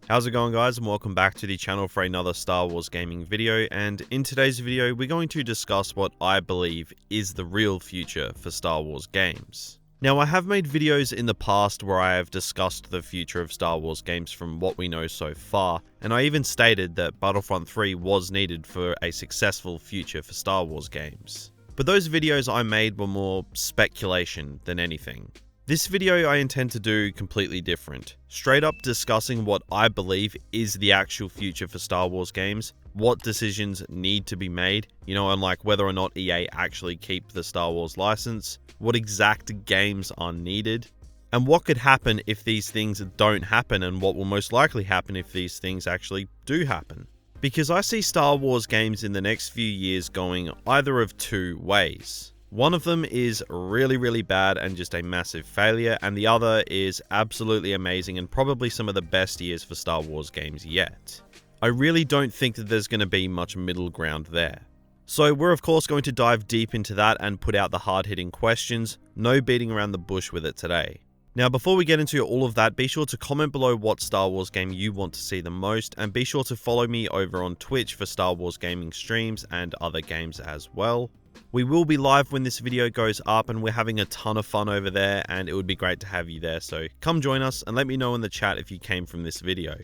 How's it going, guys, and welcome back to the channel for another Star Wars gaming video. And in today's video we're going to discuss what I believe is the real future for Star Wars games. Now, I have made videos in the past where I have discussed the future of Star Wars games from what we know so far, and I even stated that Battlefront 3 was needed for a successful future for Star Wars games. But those videos I made were more speculation than anything. This video I intend to do completely different, straight up discussing what I believe is the actual future for Star Wars games, what decisions need to be made, and like whether or not EA actually keep the Star Wars license, what exact games are needed, and what could happen if these things don't happen, and what will most likely happen if these things actually do happen. Because I see Star Wars games in the next few years going either of two ways. One of them is really bad and just a massive failure, and the other is absolutely amazing and probably some of the best years for Star Wars games yet. I really don't think that there's going to be much middle ground there. So we're of course going to dive deep into that and put out the hard-hitting questions, no beating around the bush with it today. Now, before we get into all of that, be sure to comment below what Star Wars game you want to see the most, and be sure to follow me over on Twitch for Star Wars gaming streams and other games as well. We will be live when this video goes up, and we're having a ton of fun over there, and it would be great to have you there, so come join us and let me know in the chat if you came from this video.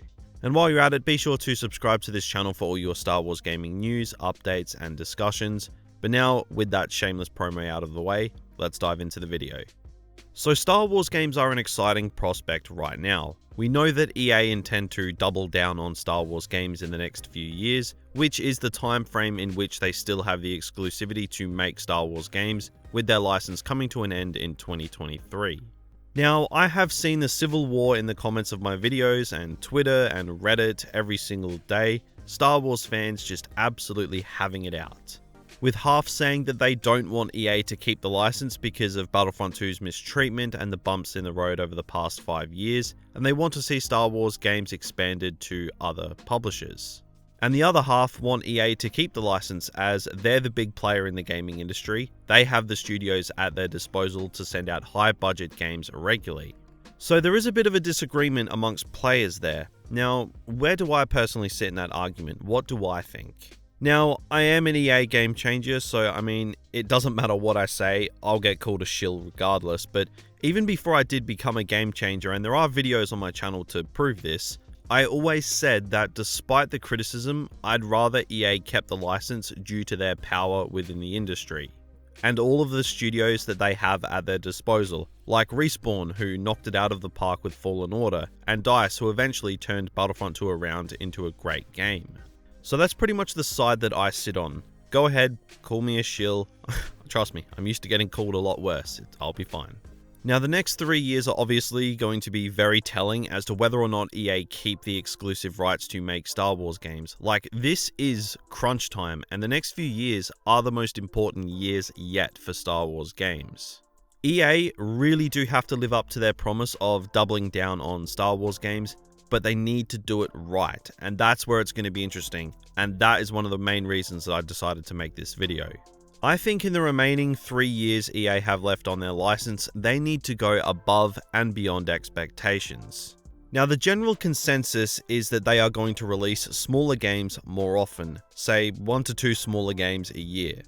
And while you're at it, be sure to subscribe to this channel for all your Star Wars gaming news, updates, and discussions. But now, with that shameless promo out of the way, let's dive into the video. So Star Wars games are an exciting prospect right now. We know that EA intend to double down on Star Wars games in the next few years, which is the time frame in which they still have the exclusivity to make Star Wars games, with their license coming to an end in 2023. Now, I have seen the civil war in the comments of my videos and Twitter and Reddit every single day, Star Wars fans just absolutely having it out. With half saying that they don't want EA to keep the license because of Battlefront 2's mistreatment and the bumps in the road over the past 5 years, and they want to see Star Wars games expanded to other publishers. And the other half want EA to keep the license as they're the big player in the gaming industry, they have the studios at their disposal to send out high budget games regularly. So there is a bit of a disagreement amongst players there. Now, where do I personally sit in that argument? What do I think? Now, I am an EA game changer, so it doesn't matter what I say, I'll get called a shill regardless, but even before I did become a game changer, and there are videos on my channel to prove this, I always said that despite the criticism, I'd rather EA kept the license due to their power within the industry, and all of the studios that they have at their disposal, like Respawn, who knocked it out of the park with Fallen Order, and DICE, who eventually turned Battlefront 2 around into a great game. So that's pretty much the side that I sit on. Go ahead, call me a shill. Trust me, I'm used to getting called a lot worse. I'll be fine. Now, the next 3 years are obviously going to be very telling as to whether or not EA keep the exclusive rights to make Star Wars games. Like, this is crunch time, and the next few years are the most important years yet for Star Wars games. EA really do have to live up to their promise of doubling down on Star Wars games, but they need to do it right, and that's where it's going to be interesting, and that is one of the main reasons that I decided to make this video. I think in the remaining 3 years EA have left on their license, they need to go above and beyond expectations. Now, the general consensus is that they are going to release smaller games more often, say 1 to 2 smaller games a year.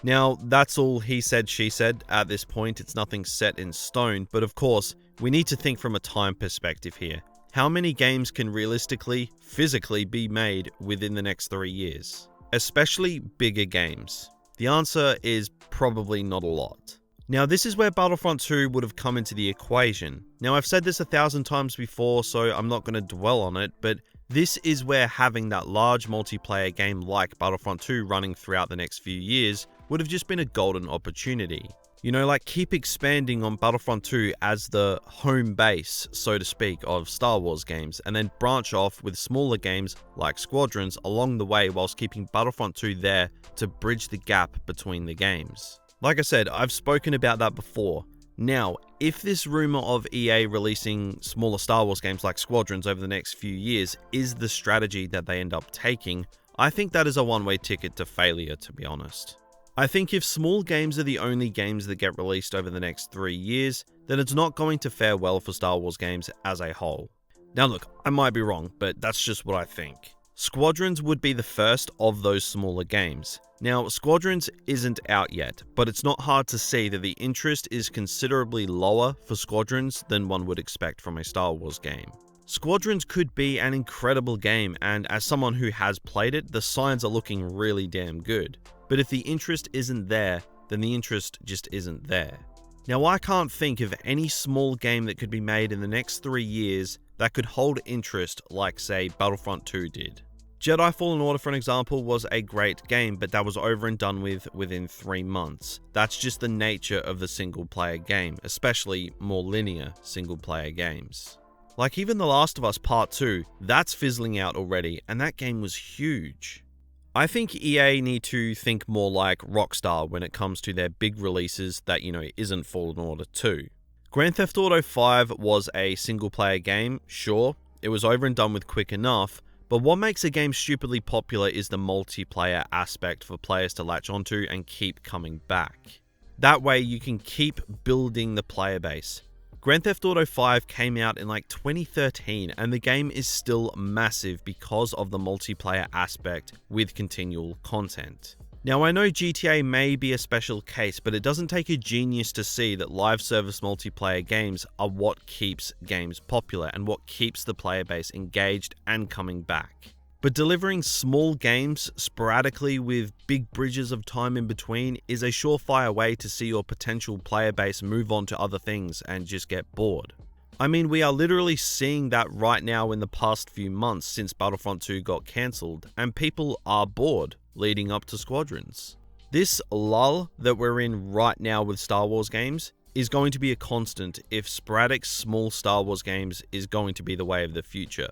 Now, that's all he said, she said. At this point, it's nothing set in stone, but of course, we need to think from a time perspective here. How many games can realistically, physically be made within the next 3 years? Especially bigger games. The answer is probably not a lot. Now, this is where Battlefront 2 would have come into the equation. Now, I've said this 1,000 times before, so I'm not going to dwell on it, but this is where having that large multiplayer game like Battlefront 2 running throughout the next few years would have just been a golden opportunity. Keep expanding on Battlefront 2 as the home base, so to speak, of Star Wars games, and then branch off with smaller games like Squadrons along the way whilst keeping Battlefront 2 there to bridge the gap between the games. Like I said, I've spoken about that before. Now, if this rumor of EA releasing smaller Star Wars games like Squadrons over the next few years is the strategy that they end up taking, I think that is a one-way ticket to failure, to be honest. I think if small games are the only games that get released over the next 3 years, then it's not going to fare well for Star Wars games as a whole. Now look, I might be wrong, but that's just what I think. Squadrons would be the first of those smaller games. Now, Squadrons isn't out yet, but it's not hard to see that the interest is considerably lower for Squadrons than one would expect from a Star Wars game. Squadrons could be an incredible game, and as someone who has played it, the signs are looking really damn good. But if the interest isn't there, then the interest just isn't there. Now, I can't think of any small game that could be made in the next 3 years that could hold interest like, say, Battlefront 2 did. Jedi Fallen Order, for an example, was a great game, but that was over and done with within 3 months. That's just the nature of the single-player game, especially more linear single-player games. Like even The Last of Us Part 2, that's fizzling out already, and that game was huge. I think EA need to think more like Rockstar when it comes to their big releases that, isn't Fallen Order 2. Grand Theft Auto 5 was a single-player game, sure, it was over and done with quick enough, but what makes a game stupidly popular is the multiplayer aspect for players to latch onto and keep coming back. That way you can keep building the player base. Grand Theft Auto 5 came out in like 2013 and the game is still massive because of the multiplayer aspect with continual content. Now I know GTA may be a special case, but it doesn't take a genius to see that live service multiplayer games are what keeps games popular and what keeps the player base engaged and coming back. But delivering small games sporadically with big bridges of time in between is a surefire way to see your potential player base move on to other things and just get bored. I mean, we are literally seeing that right now in the past few months since Battlefront 2 got cancelled, and people are bored leading up to Squadrons. This lull that we're in right now with Star Wars games is going to be a constant if sporadic small Star Wars games is going to be the way of the future.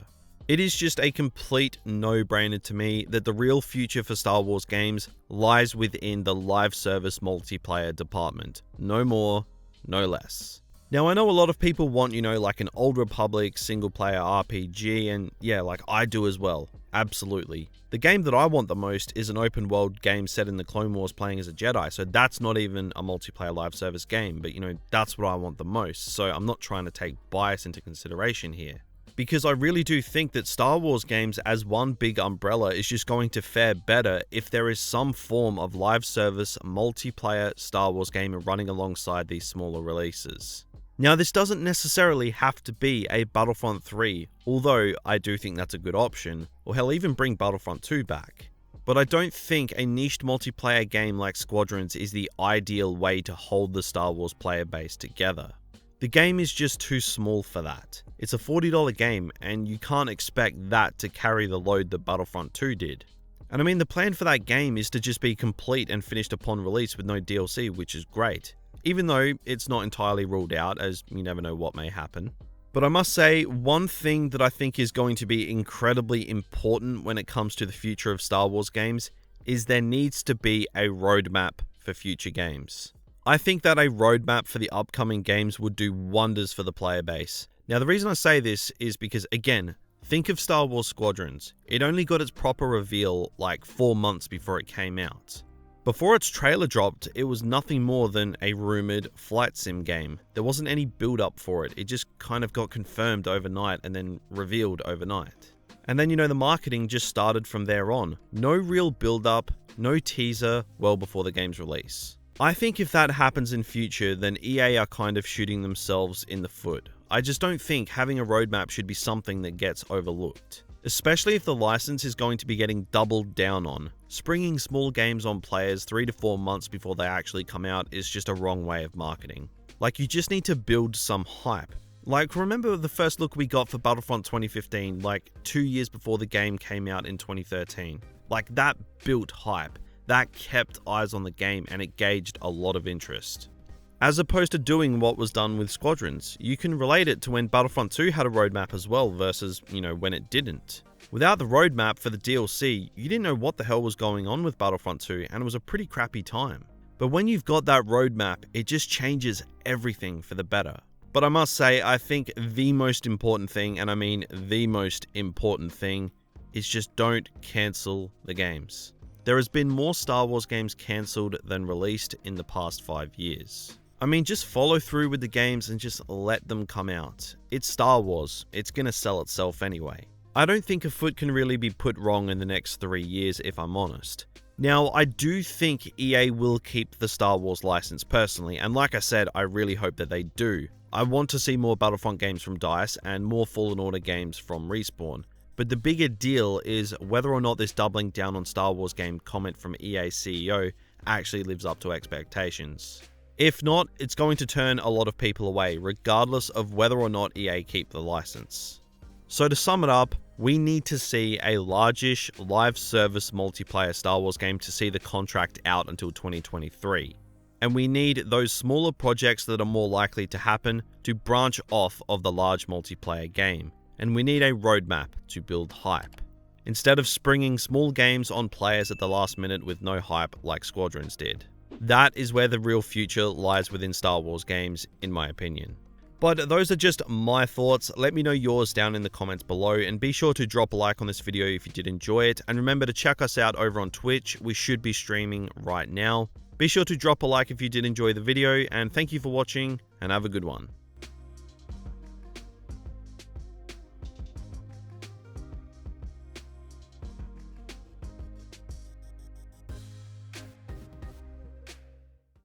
It is just a complete no-brainer to me that the real future for Star Wars games lies within the live service multiplayer department. No more, no less. Now, I know a lot of people want, like an Old Republic single-player RPG, and yeah, like I do as well. Absolutely. The game that I want the most is an open-world game set in the Clone Wars playing as a Jedi, so that's not even a multiplayer live service game, but that's what I want the most, so I'm not trying to take bias into consideration here. Because I really do think that Star Wars games as one big umbrella is just going to fare better if there is some form of live service multiplayer Star Wars game running alongside these smaller releases. Now, this doesn't necessarily have to be a Battlefront 3, although I do think that's a good option, or hell, even bring Battlefront 2 back. But I don't think a niched multiplayer game like Squadrons is the ideal way to hold the Star Wars player base together. The game is just too small for that. It's a $40 game, and you can't expect that to carry the load that Battlefront 2 did. And I mean, the plan for that game is to just be complete and finished upon release with no DLC, which is great. Even though it's not entirely ruled out, as you never know what may happen. But I must say, one thing that I think is going to be incredibly important when it comes to the future of Star Wars games is there needs to be a roadmap for future games. I think that a roadmap for the upcoming games would do wonders for the player base. Now, the reason I say this is because, again, think of Star Wars Squadrons. It only got its proper reveal like 4 months before it came out. Before its trailer dropped, it was nothing more than a rumored flight sim game. There wasn't any build up for it. It just kind of got confirmed overnight and then revealed overnight. And then, the marketing just started from there on. No real build up, no teaser well before the game's release. I think if that happens in future, then EA are kind of shooting themselves in the foot. I just don't think having a roadmap should be something that gets overlooked. Especially if the license is going to be getting doubled down on. Springing small games on players 3 to 4 months before they actually come out is just a wrong way of marketing. Like, you just need to build some hype. Like, remember the first look we got for Battlefront 2015, like 2 years before the game came out in 2013? Like, that built hype. That kept eyes on the game and it gauged a lot of interest. As opposed to doing what was done with Squadrons, you can relate it to when Battlefront 2 had a roadmap as well versus, when it didn't. Without the roadmap for the DLC, you didn't know what the hell was going on with Battlefront 2 and it was a pretty crappy time. But when you've got that roadmap, it just changes everything for the better. But I must say, I think the most important thing, and I mean the most important thing, is just don't cancel the games. There has been more Star Wars games cancelled than released in the past 5 years. I mean, just follow through with the games and just let them come out. It's Star Wars, it's gonna sell itself anyway. I don't think a foot can really be put wrong in the next 3 years, if I'm honest. Now, I do think EA will keep the Star Wars license personally, and like I said, I really hope that they do. I want to see more Battlefront games from DICE and more Fallen Order games from Respawn. But the bigger deal is whether or not this doubling down on Star Wars game comment from EA's CEO actually lives up to expectations. If not, it's going to turn a lot of people away, regardless of whether or not EA keep the license. So to sum it up, we need to see a largish live service multiplayer Star Wars game to see the contract out until 2023. And we need those smaller projects that are more likely to happen to branch off of the large multiplayer game. And we need a roadmap to build hype, instead of springing small games on players at the last minute with no hype like Squadrons did. That is where the real future lies within Star Wars games, in my opinion. But those are just my thoughts. Let me know yours down in the comments below, and be sure to drop a like on this video if you did enjoy it, and remember to check us out over on Twitch. We should be streaming right now. Be sure to drop a like if you did enjoy the video, and thank you for watching, and have a good one.